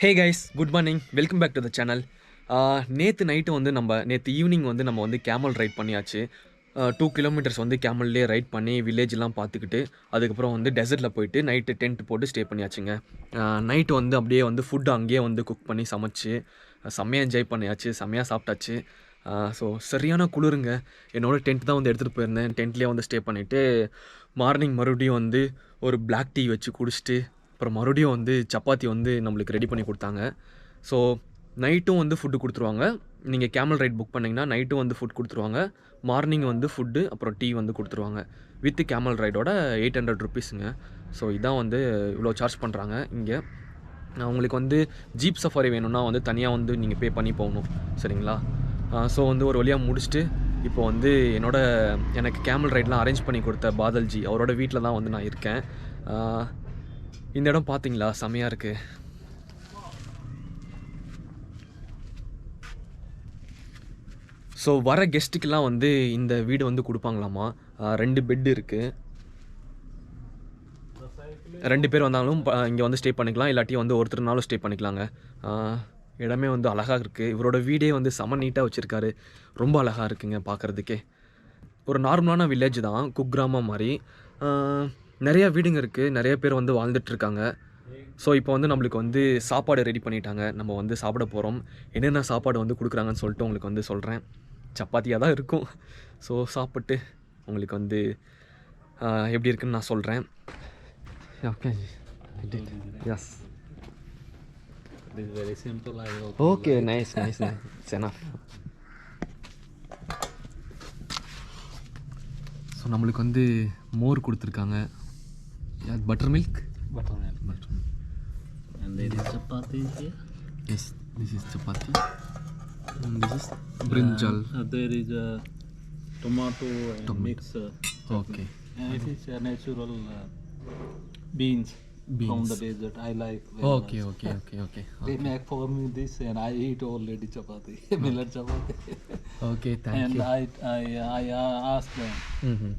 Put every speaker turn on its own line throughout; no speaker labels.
Hey guys, good morning. Welcome back to the channel. நேற்று night வந்து நேற்று evening வந்து நம்ம வந்து கேமல் ரைட் பண்ணியாச்சு. 2 கிலோமீட்டர்ஸ் வந்து கேமல்லே ரைட் பண்ணி வில்லேஜ்லாம் பார்த்துக்கிட்டு அதுக்கப்புறம் வந்து டெசர்ட்டில் போயிட்டு நைட்டு டென்ட் போட்டு ஸ்டே பண்ணியாச்சுங்க. நைட்டு வந்து அப்படியே வந்து ஃபுட்டு அங்கேயே வந்து குக் பண்ணி சமைச்சு செம்மையாக என்ஜாய் பண்ணியாச்சு, செம்மையாக சாப்பிட்டாச்சு. ஸோ சரியான குளிருங்க. என்னோடய டென்ட் தான் வந்து எடுத்துகிட்டு போயிருந்தேன். டென்ட்லேயே வந்து ஸ்டே பண்ணிவிட்டு மார்னிங் மறுபடியும் வந்து ஒரு பிளாக் டீ வச்சு குடிச்சிட்டு அப்புறம் மறுபடியும் வந்து சப்பாத்தி வந்து நம்மளுக்கு ரெடி பண்ணி கொடுத்தாங்க. ஸோ நைட்டும் வந்து ஃபுட்டு கொடுத்துருவாங்க. நீங்கள் கேமல் ரைட் புக் பண்ணிங்கன்னா நைட்டும் வந்து ஃபுட் கொடுத்துருவாங்க. மார்னிங் வந்து ஃபுட்டு அப்புறம் டீ வந்து கொடுத்துருவாங்க. வித் கேமல் ரைடோட 800 ருபீஸுங்க. ஸோ இதான் வந்து இவ்வளோ சார்ஜ் பண்ணுறாங்க இங்கே. உங்களுக்கு வந்து ஜீப் சஃபாரி வேணும்னா வந்து தனியாக வந்து நீங்கள் பே பண்ணி போகணும், சரிங்களா? ஸோ வந்து ஒரு வழியாக முடிச்சுட்டு இப்போ வந்து எனக்கு கேமல் ரைட்லாம் அரேஞ்ச் பண்ணி கொடுத்த பாதல்ஜி அவரோட வீட்டில் தான் வந்து நான் இருக்கேன். இந்த இடம் பார்த்தீங்களா, செமையாக இருக்குது. ஸோ வர கெஸ்ட்டுக்கெல்லாம் வந்து இந்த வீடு வந்து கொடுப்பாங்களாமா. 2 பெட்டு இருக்குது. 2 பேர் வந்தாலும் இங்கே வந்து ஸ்டே பண்ணிக்கலாம், இல்லாட்டி வந்து ஒருத்தர்னாலும் ஸ்டே பண்ணிக்கலாங்க. இடமே வந்து அழகாக இருக்குது. இவரோட வீடே வந்து செம நீட்டாக வச்சுருக்காரு. ரொம்ப அழகாக இருக்குங்க பார்க்குறதுக்கே. ஒரு நார்மலான வில்லேஜ் தான், குக்கிராமம் மாதிரி. நிறையா வீடுங்க இருக்குது, நிறைய பேர் வந்து வாழ்ந்துட்டுருக்காங்க. ஸோ இப்போ வந்து நம்மளுக்கு வந்து சாப்பாடு ரெடி பண்ணிட்டாங்க. நம்ம வந்து சாப்பிட போகிறோம். என்னென்ன சாப்பாடு வந்து கொடுக்குறாங்கன்னு சொல்லிட்டு உங்களுக்கு வந்து சொல்கிறேன். சப்பாத்தியாக தான் இருக்கும். ஸோ சாப்பிட்டு உங்களுக்கு வந்து எப்படி இருக்குன்னு நான் சொல்கிறேன். Okay, yes,
this is very simple. I hope.
Okay, nice. It's enough. So நம்மளுக்கு வந்து மோர் கொடுத்துருக்காங்க. Buttermilk.
And there is chapati here.
Yes, this is chapati. And this is brinjal.
There is a tomato and mix.
Okay.
And it is a natural beans from the desert. I like very
Okay,
much.
okay.
They make for me this and I eat already chapati, millet chapati.
Okay, thank
And
you.
I asked them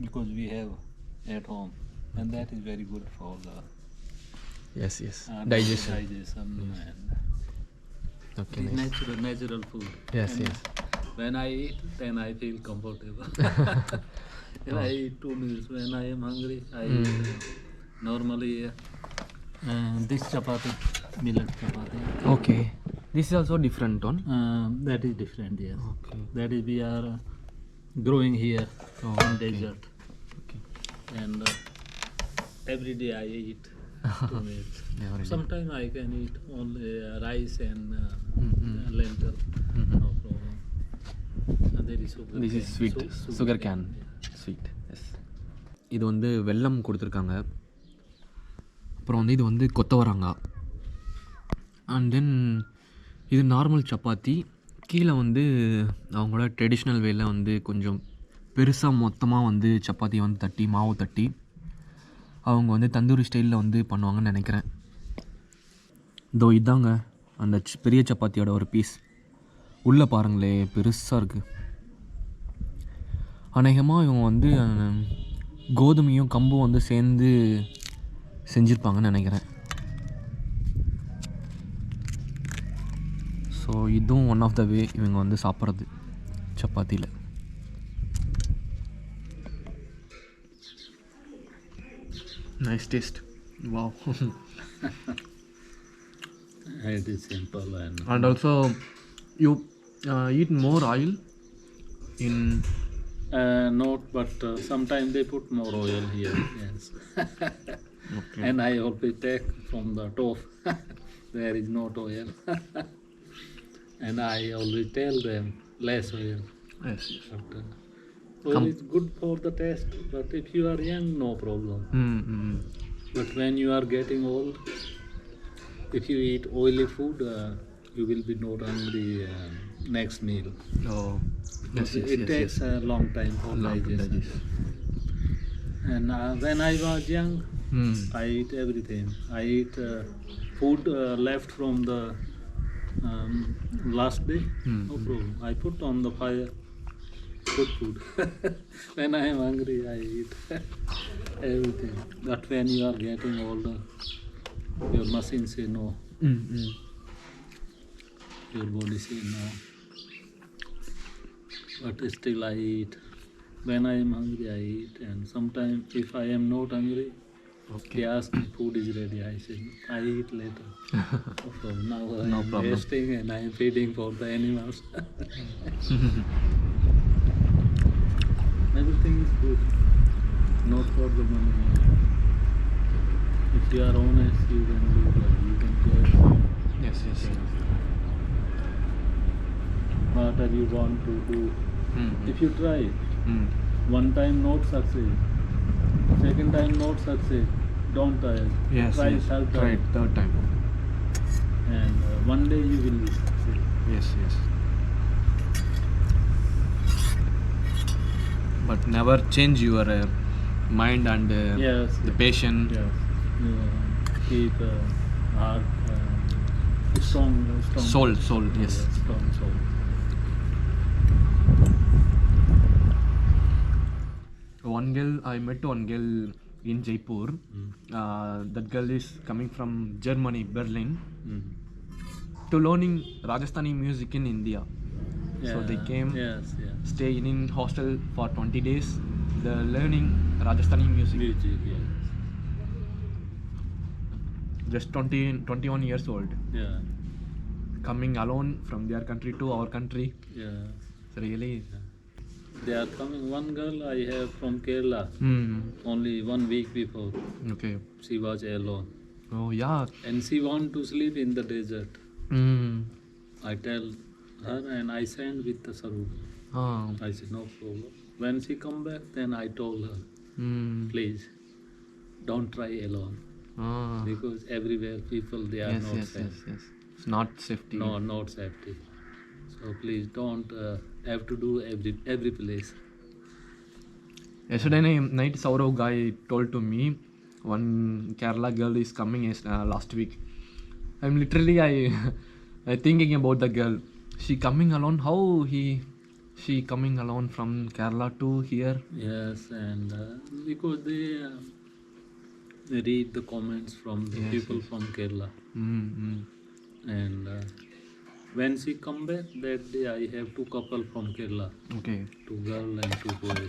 because we have at home, and that is very good for the
Yes. Digestion.
and
Okay,
it is
nice.
natural food.
Yes.
When I eat, then I feel comfortable. And I eat 2 meals. When I am hungry, I eat normally this chapati, millet chapati.
Okay. This is also different one.
That is different, yes.
Okay.
That is we are growing here
Oh,
in
okay.
desert.
Okay.
And every day I eat 2 meals.
Every day.
Sometimes I can eat only rice and lentil,
Mhm.
no problem. And there is sugar.
This is
cane.
sweet. Sugar can. Sweet. Yes. இது வந்து வெல்லம் கொடுத்துருக்காங்க. அப்புறம் வந்து இது வந்து கொத்தவரங்காய். And then இது நார்மல் சப்பாத்தி. கீழே வந்து அவங்களோட ட்ரெடிஷ்னல் வேல வந்து கொஞ்சம் பெருசாக மொத்தமாக வந்து சப்பாத்தி வந்து தட்டி மாவு தட்டி அவங்க வந்து தந்தூரி ஸ்டைலில் வந்து பண்ணுவாங்கன்னு நினைக்கிறேன். இதோ இதாங்க அந்த பெரிய சப்பாத்தியோட ஒரு பீஸ். உள்ளே பாருங்களே, பெருசாக இருக்குது. அநேகமாக இவங்க வந்து கோதுமையும் கம்பும் வந்து சேர்ந்து செஞ்சுருப்பாங்கன்னு நினைக்கிறேன். ஸோ இதுவும் ஒன் ஆஃப் த வே இவங்க வந்து சாப்பிட்றது சப்பாத்தியில். Nice taste. Wow.
It is simple
And also you eat more oil in
not, but sometimes they put more oil here. Yes.
Okay.
And I always take from the top. There is not oil. And I always tell them less oil.
Yes.
But, oil is good for the taste, but if you are young, no problem. But when you are getting old, if you eat oily food, you will be not hungry next meal.
Oh. Yes.
It takes a long time for digestion. And when I was young, I eat everything. I eat food left from the last day. No problem. I put on the fire. Good food. When I am hungry, I eat everything. But when you are getting older, your machine say no. Your body say no. But still I eat. When I am hungry, I eat. And sometimes if I am not hungry,
Okay.
they ask me food is ready. I say I eat later. So now I
No
am
problem.
wasting and I am feeding for the animals. Everything is good, not for the money. If you are honest, you can do that. You can get
Yes, yes.
whatever you want to do.
Mm-hmm.
If you try,
Mm.
one time not succeed, second time not succeed, don't try.
Yes,
Try
yes.
third
Try
time,
it third time.
and one day you will succeed.
Yes, yes. But never change your mind and
Yes,
the patient.
yes. Keep heart strong.
Soul, yes.
Strong soul.
One girl, I met one girl in Jaipur. That girl is coming from Germany, Berlin, to learning Rajasthani music in India. So they came,
Yes, yes.
stay in hostel for 20 days. They're learning Rajasthani music.
Music, yes.
Just 21 years old.
Yeah,
Coming alone from their country to our country.
yeah.
It's really.
They are coming. One girl I have from Kerala. Only 1 week before,
Okay.
she was alone,
Oh, yeah.
and she want to sleep in the desert.
Mm.
I tell her, and I send with the saroop.
Ah.
I said no problem. When she come back, then I told her,
Mm.
please, don't try alone,
Ah.
because everywhere people they are
Yes,
not
yes,
safe.
yes, yes. It's not safety.
No, not safety. So please don't have to do every place.
Yesterday night, Saurav guy told to me, one Kerala girl is coming last week. I'm literally I thinking about the girl. She coming alone. How she coming alone from Kerala to here?
Yes, and because they read the comments from the
Yes,
people
yes.
from Kerala,
Mm-hmm.
and when she come back that day, I have two couple from Kerala,
Okay.
two girl and two boy.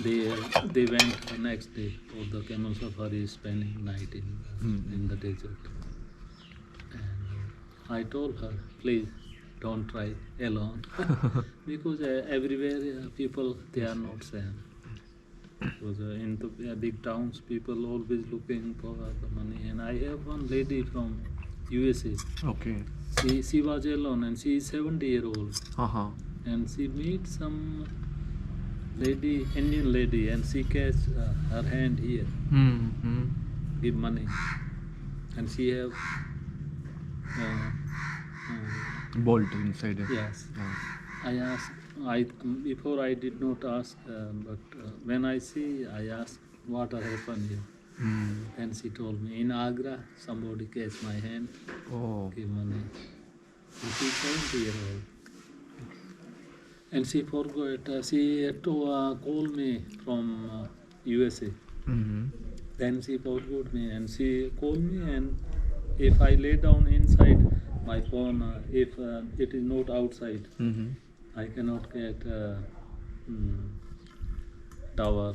They went the next day for the camel safari, spending night in the desert. And I told her, please don't try alone, because everywhere people they are not same. Because in the big towns, people always looking for the money. And I have one lady from USA.
Okay.
She was alone, and she is 70-year-old,
Uh-huh.
and she meet some lady, Indian lady, and she catch her hand here,
Mm-hmm.
give money, and she have
Bolt inside.
yes.
Yeah.
I asked. Before I did not ask, but when I see, I asked what happened here.
Mm.
And she told me in Agra somebody catch my hand,
Oh.
give money. And she's 70-year-old. And she forgot. She had to call me from USA.
Mm-hmm.
Then she forgot me, and she called me. And if I lay down inside my phone, if it is not outside,
Mm-hmm.
I cannot get tower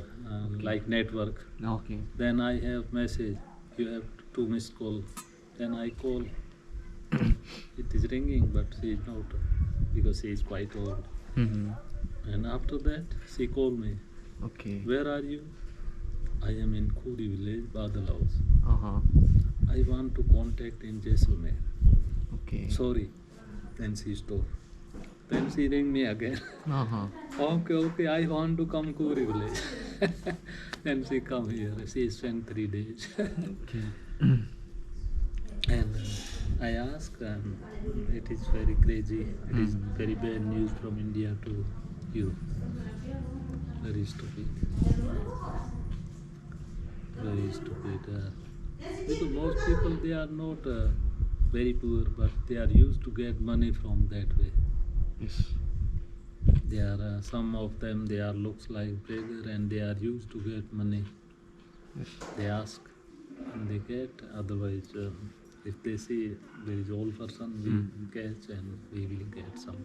like network.
Okay.
Then I have message. You have 2 missed call. Then I call. It is ringing, but she is not because she is quite old.
Mm-hmm.
And after that, she called me.
Okay.
Where are you? I am in Khuri village, Badal House.
Uh-huh.
I want to contact in Jaisalmer.
Okay.
Sorry. Then she stopped. Then she ring me again.
Uh-huh.
Okay, I want to come Khuri village. Then she come here. She spent 3 days.
Okay.
And I asked, it is very crazy. It is very bad news from India to you. Very stupid. Very stupid. Because most people, they are not very poor, but they are used to get money from that way.
Yes.
They are some of them, they are looks like beggar, and they are used to get money.
Yes.
They ask and they get. Otherwise, If they see there is old person, we catch and we will get some.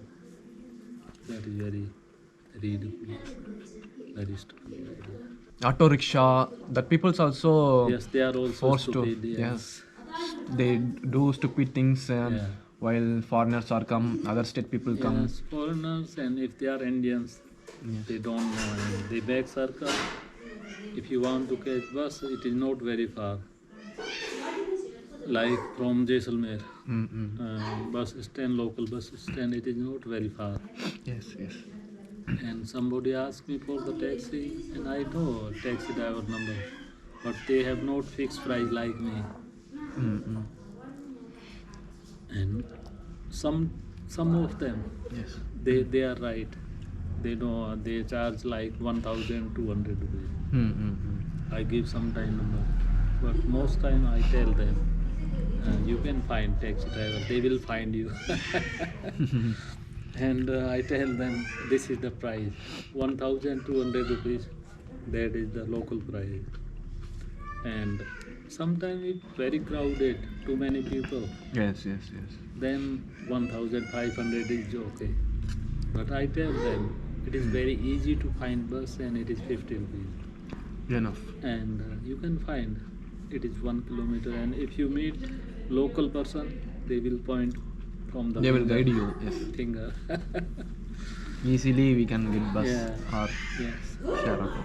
That is very ridiculous, very stupid idea.
Auto rickshaw, that people's also
Yes, they are also
forced
stupid.
to,
Yes.
yes, they do stupid things and
Yeah.
while foreigners are come, other state people come.
Yes, foreigners, and if they are Indians, they don't know. And they back circle. If you want to catch bus, it is not very far. Like from Jaisalmer, bus stand, local bus stand, it is not very far.
Yes, yes.
And somebody asked me for the taxi, and I know taxi driver number, but they have not fixed price like me. And some of them,
Yes.
they are right. They know they charge like 1,200 rupees. I give some time number, but most time I tell them, you can find taxi driver. They will find you. And I tell them this is the price, 1,200 rupees. That is the local price. And sometimes it's very crowded, too many people.
Yes, yes, yes.
Then 1,500 is okay. But I tell them it is very easy to find bus and it is 50 rupees.
Enough.
And you can find it is 1 kilometer. And if you meet local person, they will point from the
They will
finger-
guide you. Yes.
finger.
Easily we can get bus
Yeah.
or
Yes.
share auto.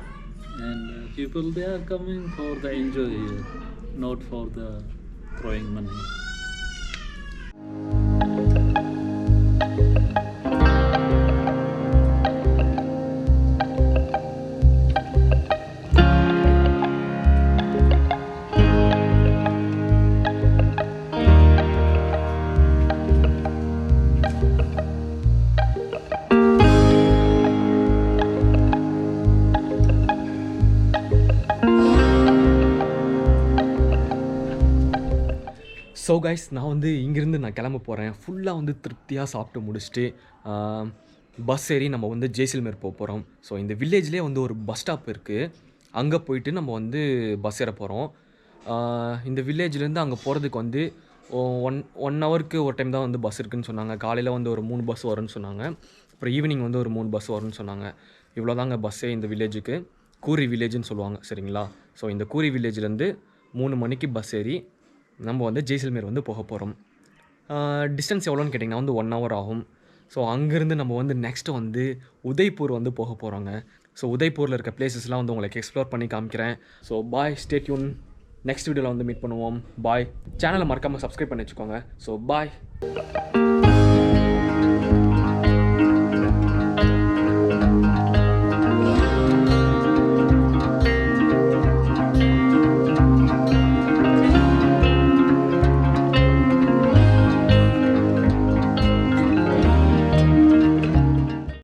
And people, they are coming for the enjoy here, not for the throwing money.
So guys, நான் வந்து இங்கேருந்து நான் கிளம்ப போகிறேன். ஃபுல்லாக வந்து திருப்தியாக சாப்பிட்டு முடிச்சுட்டு பஸ் ஏறி நம்ம வந்து ஜெய்சல்மேர் போக போகிறோம். ஸோ இந்த வில்லேஜ்லேயே வந்து ஒரு பஸ் ஸ்டாப் இருக்குது. அங்கே போயிட்டு நம்ம வந்து பஸ் ஏற போகிறோம். இந்த வில்லேஜ்லேருந்து அங்கே போகிறதுக்கு வந்து ஒன் ஹவருக்கு ஒரு டைம் தான் வந்து பஸ் இருக்குதுன்னு சொன்னாங்க. காலையில் வந்து ஒரு 3 பஸ் வரும்னு சொன்னாங்க. அப்புறம் ஈவினிங் வந்து ஒரு 3 பஸ் வரும்னு சொன்னாங்க. இவ்வளோதாங்க பஸ்ஸே இந்த வில்லேஜுக்கு. கூரி வில்லேஜ்னு சொல்லுவாங்க, சரிங்களா? ஸோ இந்த கூரி வில்லேஜ்லேருந்து 3 மணிக்கு பஸ் ஏறி நம்ம வந்து ஜெய்சல்மேர் வந்து போக போகிறோம். டிஸ்டன்ஸ் எவ்வளோன்னு கேட்டிங்கன்னா வந்து 1 ஹவர் ஆகும். ஸோ அங்கேருந்து நம்ம வந்து நெக்ஸ்ட்டு வந்து உதய்பூர் வந்து போக போகிறோங்க. ஸோ உதய்பூரில் இருக்க பிளேசஸ்லாம் வந்து உங்களுக்கு எக்ஸ்ப்ளோர் பண்ணி காமிக்கிறேன். So bye, stay tune. Next வீடியோவில் வந்து மீட் பண்ணுவோம். பாய். சேனலை மறக்காமல் சப்ஸ்கிரைப் பண்ணி வச்சுக்கோங்க. So bye.